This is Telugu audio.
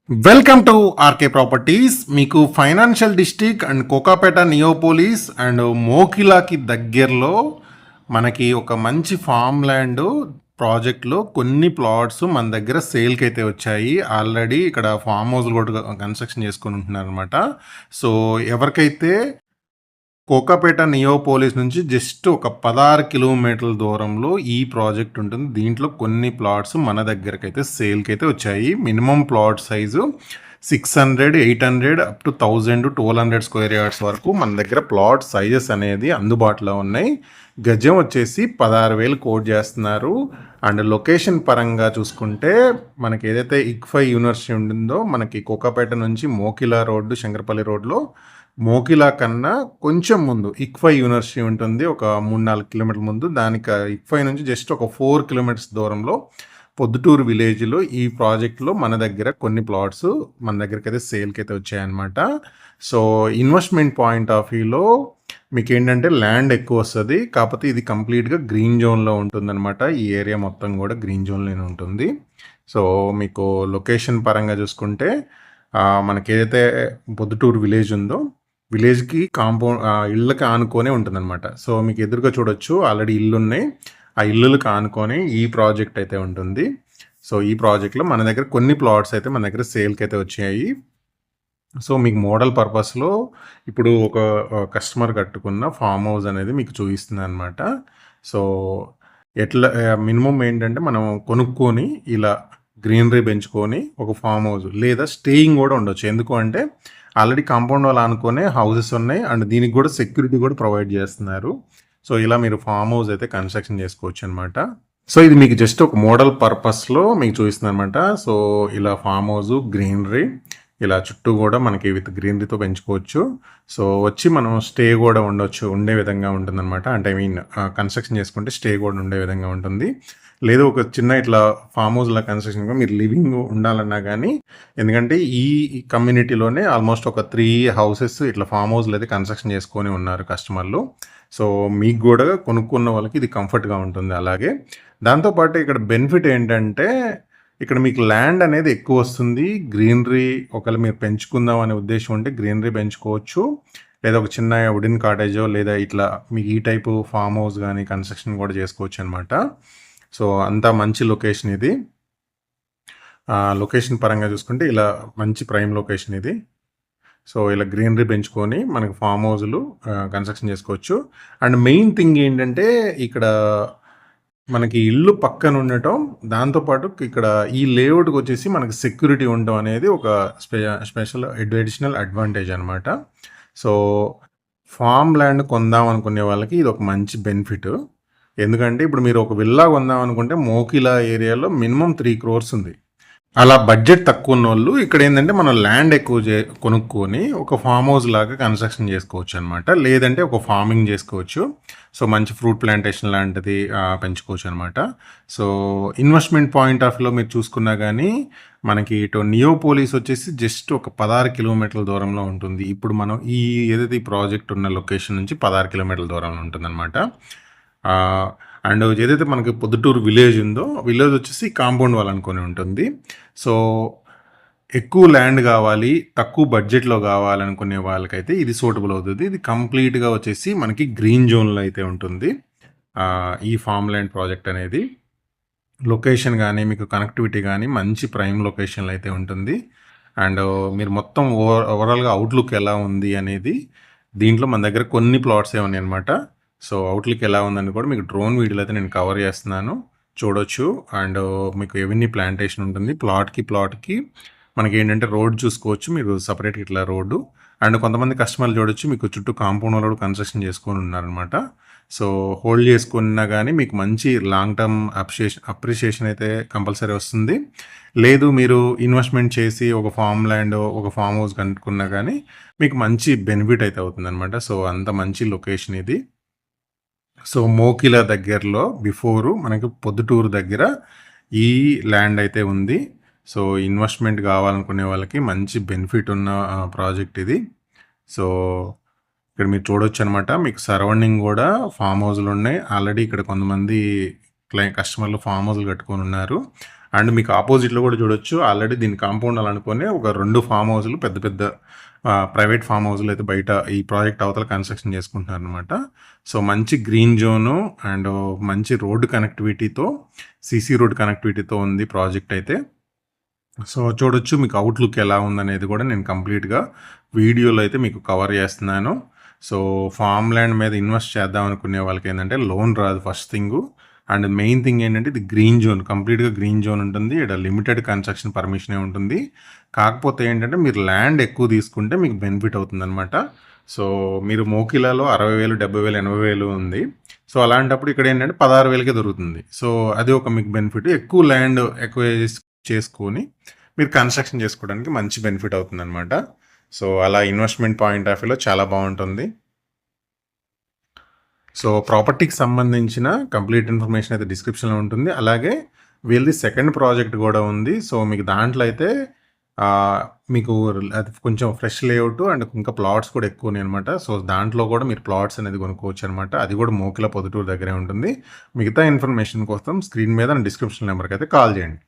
Welcome to RK Properties. మీకు financial district and Kokapet Neopolis and మోకిలాకి దగ్గరలో మనకి ఒక మంచి ఫామ్ ల్యాండ్ ప్రాజెక్ట్లో కొన్ని ప్లాట్స్ మన దగ్గర సేల్కి అయితే వచ్చాయి. ఆల్రెడీ ఇక్కడ ఫామ్ హౌస్ కూడా కన్స్ట్రక్షన్ చేసుకొని ఉంటున్నారు అనమాట. సో ఎవరికైతే కోకాపేట నియోపోలిస్ నుంచి జస్ట్ ఒక 16 కిలోమీటర్ల దూరంలో ఈ ప్రాజెక్ట్ ఉంటుంది. దీంట్లో కొన్ని ప్లాట్స్ మన దగ్గరకైతే సేల్కి అయితే వచ్చాయి. Minimum plot size 600, 800 up to 1000 to 1200 square yards వరకు మన దగ్గర ప్లాట్ సైజెస్ అనేది అందుబాటులో ఉన్నాయి. గజం వచ్చేసి 16,000 కోట్ చేస్తున్నారు. అండ్ లొకేషన్ పరంగా చూసుకుంటే మనకి ఏదైతే ఇక్ఫై యూనివర్సిటీ ఉంటుందో మనకి కోకాపేట నుంచి మోకిలా రోడ్డు, శంకరపల్లి రోడ్లో మోకిలా కన్నా కొంచెం ముందు ఇక్ఫై యూనివర్సిటీ ఉంటుంది. ఒక 3-4 కిలోమీటర్ల ముందు. దానికి ఇక్ఫై నుంచి జస్ట్ ఒక 4 కిలోమీటర్స్ దూరంలో పొద్దుటూరు విలేజ్లో ఈ ప్రాజెక్ట్లో మన దగ్గర కొన్ని ప్లాట్స్ మన దగ్గరికి అయితే సేల్కి అయితే వచ్చాయన్నమాట. సో ఇన్వెస్ట్మెంట్ పాయింట్ ఆఫ్ వ్యూలో మీకు ఏంటంటే ల్యాండ్ ఎక్కువ వస్తుంది, కాకపోతే ఇది కంప్లీట్గా గ్రీన్ జోన్లో ఉంటుందన్నమాట. ఈ ఏరియా మొత్తం కూడా గ్రీన్ జోన్లోనే ఉంటుంది. సో మీకు లొకేషన్ పరంగా చూసుకుంటే మనకి ఏదైతే పొద్దుటూరు విలేజ్ ఉందో విలేజ్కి కాంపౌండ్ ఇళ్ళకి ఆనుకొనే ఉంటుందన్నమాట. సో మీకు ఎదురుగా చూడొచ్చు ఆల్రెడీ ఇల్లు ఉన్నాయి. ఆ ఇల్లులకు ఆనుకొని ఈ ప్రాజెక్ట్ అయితే ఉంటుంది. సో ఈ ప్రాజెక్ట్లో మన దగ్గర కొన్ని ప్లాట్స్ అయితే మన దగ్గర సేల్కి అయితే వచ్చాయి. సో మీకు మోడల్ పర్పస్లో ఇప్పుడు ఒక కస్టమర్ కట్టుకున్న ఫామ్ హౌస్ అనేది మీకు చూపిస్తుంది అనమాట. సో ఎట్లా మినిమం ఏంటంటే మనం కొనుక్కొని ఇలా గ్రీనరీ పెంచుకొని ఒక ఫామ్ హౌస్ లేదా స్టేయింగ్ కూడా ఉండొచ్చు. ఎందుకు అంటే ఆల్రెడీ కాంపౌండ్ వాళ్ళు అనుకునే హౌసెస్ ఉన్నాయి అండ్ దీనికి కూడా సెక్యూరిటీ కూడా ప్రొవైడ్ చేస్తున్నారు. సో ఇలా మీరు ఫామ్ హౌస్ అయితే కన్స్ట్రక్షన్ చేసుకోవచ్చు అనమాట. సో ఇది మీకు జస్ట్ ఒక మోడల్ పర్పస్లో మీకు చూపిస్తుంది అనమాట. సో ఇలా ఫామ్ హౌస్ గ్రీనరీ ఇలా చుట్టూ కూడా మనకి విత్ గ్రీనరీతో పెంచుకోవచ్చు. సో వచ్చి మనం స్టే కూడా ఉండే విధంగా ఉంటుంది అనమాట. అంటే ఐ మీన్ కన్స్ట్రక్షన్ చేసుకుంటే స్టే కూడా ఉండే విధంగా ఉంటుంది. లేదు ఒక చిన్న ఇట్లా ఫామ్ హౌస్లో కన్స్ట్రక్షన్ మీరు లివింగ్ ఉండాలన్నా కానీ, ఎందుకంటే ఈ కమ్యూనిటీలోనే ఆల్మోస్ట్ ఒక 3 హౌసెస్ ఇట్లా ఫామ్ హౌస్లో అయితే కన్స్ట్రక్షన్ చేసుకొని ఉన్నారు కస్టమర్లు. సో మీకు కూడా కొనుక్కున్న వాళ్ళకి ఇది కంఫర్ట్గా ఉంటుంది. అలాగే దాంతోపాటు ఇక్కడ బెనిఫిట్ ఏంటంటే ఇక్కడ మీకు ల్యాండ్ అనేది ఎక్కువ వస్తుంది. గ్రీనరీ ఒకవేళ మీరు పెంచుకుందాం అనే ఉద్దేశం ఉంటే గ్రీనరీ పెంచుకోవచ్చు, లేదా ఒక చిన్న వుడెన్ కాటేజో లేదా ఇట్లా మీకు ఈ టైపు ఫామ్ హౌస్ కానీ కన్స్ట్రక్షన్ కూడా చేసుకోవచ్చు అనమాట. సో అంత మంచి లొకేషన్ ఇది. లొకేషన్ పరంగా చూసుకుంటే ఇలా మంచి ప్రైమ్ లొకేషన్ ఇది. సో ఇలా గ్రీనరీ పెంచుకొని మనకు ఫామ్ హౌస్లు కన్స్ట్రక్షన్ చేసుకోవచ్చు. అండ్ మెయిన్ థింగ్ ఏంటంటే ఇక్కడ మనకి ఇల్లు పక్కన ఉండటం, దాంతోపాటు ఇక్కడ ఈ లేఅవుట్కి వచ్చేసి మనకి సెక్యూరిటీ ఉండటం అనేది ఒక స్పెషల్ అడిషనల్ అడ్వాంటేజ్ అనమాట. సో ఫామ్ ల్యాండ్ కొందాం అనుకునే వాళ్ళకి ఇది ఒక మంచి బెనిఫిట్. ఎందుకంటే ఇప్పుడు మీరు ఒక విల్లా కొందాం అనుకుంటే మోకిలా ఏరియాలో మినిమం 3 crores ఉంది. అలా బడ్జెట్ తక్కువ ఉన్న వాళ్ళు ఇక్కడ ఏంటంటే మనం ల్యాండ్ ఎక్కువ కొనుక్కొని ఒక ఫామ్ హౌస్ లాగా కన్స్ట్రక్షన్ చేసుకోవచ్చు అనమాట. లేదంటే ఒక ఫార్మింగ్ చేసుకోవచ్చు. సో మంచి ఫ్రూట్ ప్లాంటేషన్ లాంటిది పెంచుకోవచ్చు అనమాట. సో ఇన్వెస్ట్మెంట్ పాయింట్ ఆఫ్ వ్యూలో మీరు చూసుకున్నా కానీ మనకి ఇటు నియోపోలిస్ వచ్చేసి జస్ట్ ఒక 16 కిలోమీటర్ల దూరంలో ఉంటుంది. ఇప్పుడు మనం ఏదైతే ఈ ప్రాజెక్ట్ ఉన్న లొకేషన్ నుంచి 16 కిలోమీటర్ల దూరంలో ఉంటుంది అనమాట. అండ్ ఏదైతే మనకి పొద్దుటూరు విలేజ్ ఉందో విలేజ్ వచ్చేసి కాంపౌండ్ వాల్ అనుకొని ఉంటుంది. సో ఎక్కువ ల్యాండ్ కావాలి, తక్కువ బడ్జెట్లో కావాలనుకునే వాళ్ళకైతే ఇది సూటబుల్ అవుతుంది. ఇది కంప్లీట్గా వచ్చేసి మనకి గ్రీన్ జోన్లో అయితే ఉంటుంది ఈ ఫామ్ ల్యాండ్ ప్రాజెక్ట్ అనేది. లొకేషన్ కానీ మీకు కనెక్టివిటీ కానీ మంచి ప్రైమ్ లొకేషన్లో అయితే ఉంటుంది. అండ్ మీరు మొత్తం ఓవరాల్గా అవుట్లుక్ ఎలా ఉంది అనేది దీంట్లో మన దగ్గర కొన్ని ప్లాట్సే ఉన్నాయి అనమాట. సో అవుట్లుక్ ఎలా ఉందని కూడా మీకు డ్రోన్ వీడియోలో అయితే నేను కవర్ చేస్తున్నాను, చూడొచ్చు. అండ్ మీకు ఎవెన్యూ ప్లాంటేషన్ ఉంటుంది. ప్లాట్కి మనకి ఏంటంటే రోడ్ చూసుకోవచ్చు మీరు సపరేట్గా ఇట్లా రోడ్డు. అండ్ కొంతమంది కస్టమర్లు చూడొచ్చు మీకు చుట్టూ కాంపౌండ్ వాళ్ళు కన్స్ట్రక్షన్ చేసుకొని ఉన్నారనమాట. సో హోల్డ్ చేసుకున్నా కానీ మీకు మంచి లాంగ్ టర్మ్ అప్రిషియేషన్ అయితే కంపల్సరీ వస్తుంది. లేదు మీరు ఇన్వెస్ట్మెంట్ చేసి ఒక ఫామ్ ల్యాండ్ ఒక ఫామ్ హౌస్ కనుక్కున్నా కానీ మీకు మంచి బెనిఫిట్ అయితే అవుతుంది అనమాట. సో అంత మంచి లొకేషన్ ఇది. సో మోకిలా దగ్గరలో బిఫోరు మనకి పొద్దుటూరు దగ్గర ఈ ల్యాండ్ అయితే ఉంది. సో ఇన్వెస్ట్మెంట్ కావాలనుకునే వాళ్ళకి మంచి బెనిఫిట్ ఉన్న ప్రాజెక్ట్ ఇది. సో ఇక్కడ మీరు చూడొచ్చు అనమాట. మీకు సరౌండింగ్ కూడా ఫామ్ హౌస్లు ఉన్నాయి. ఆల్రెడీ ఇక్కడ కొంతమంది కస్టమర్లు ఫామ్ హౌస్లు కట్టుకొని ఉన్నారు. అండ్ మీకు ఆపోజిట్లో కూడా చూడొచ్చు ఆల్రెడీ దీని కాంపౌండ్ అలా అనుకొని ఒక 2 ఫామ్ హౌస్లు పెద్ద పెద్ద ప్రైవేట్ ఫామ్ హౌస్లు అయితే బయట ఈ ప్రాజెక్ట్ అవతల కన్స్ట్రక్షన్ చేసుకుంటున్నారు అనమాట. సో మంచి గ్రీన్ జోను అండ్ మంచి రోడ్డు కనెక్టివిటీతో, సీసీ రోడ్ కనెక్టివిటీతో ఉంది ప్రాజెక్ట్ అయితే. సో చూడొచ్చు మీకు అవుట్లుక్ ఎలా ఉందనేది కూడా నేను కంప్లీట్గా వీడియోలో అయితే మీకు కవర్ చేస్తున్నాను. సో ఫామ్ ల్యాండ్ మీద ఇన్వెస్ట్ చేద్దాం అనుకునే వాళ్ళకి ఏంటంటే లోన్ రాదు first thing. And main thing ఏంటంటే ఇది గ్రీన్ జోన్, కంప్లీట్గా గ్రీన్ జోన్ ఉంటుంది. ఇక్కడ లిమిటెడ్ కన్స్ట్రక్షన్ పర్మిషనే ఉంటుంది. కాకపోతే ఏంటంటే మీరు ల్యాండ్ ఎక్కువ తీసుకుంటే మీకు బెనిఫిట్ అవుతుందన్నమాట. సో మీరు మోకిలాలో 60,000, 70,000, 80,000 ఉంది. సో అలాంటప్పుడు ఇక్కడ ఏంటంటే 16,000కే దొరుకుతుంది. సో అది ఒక మీకు బెనిఫిట్. ఎక్కువ ల్యాండ్ ఎక్కువ చేసుకొని మీరు కన్స్ట్రక్షన్ చేసుకోవడానికి మంచి బెనిఫిట్ అవుతుందన్నమాట. సో అలా ఇన్వెస్ట్మెంట్ పాయింట్ ఆఫ్ వ్యూలో చాలా బాగుంటుంది. సో ప్రాపర్టీకి సంబంధించిన కంప్లీట్ ఇన్ఫర్మేషన్ అయితే డిస్క్రిప్షన్లో ఉంటుంది. అలాగే వీళ్ళది సెకండ్ ప్రాజెక్ట్ కూడా ఉంది. సో మీకు దాంట్లో అయితే మీకు అది కొంచెం ఫ్రెష్ లేఅవుట్ అండ్ ఇంకా ప్లాట్స్ కూడా ఎక్కువ ఉన్నాయి అనమాట. సో దాంట్లో కూడా మీరు ప్లాట్స్ అనేది కొనుక్కోవచ్చు అనమాట. అది కూడా మోకిలా పొద్దుటూరు దగ్గరే ఉంటుంది. మిగతా ఇన్ఫర్మేషన్ కోసం స్క్రీన్ మీద డిస్క్రిప్షన్ నెంబర్కి అయితే కాల్ చేయండి.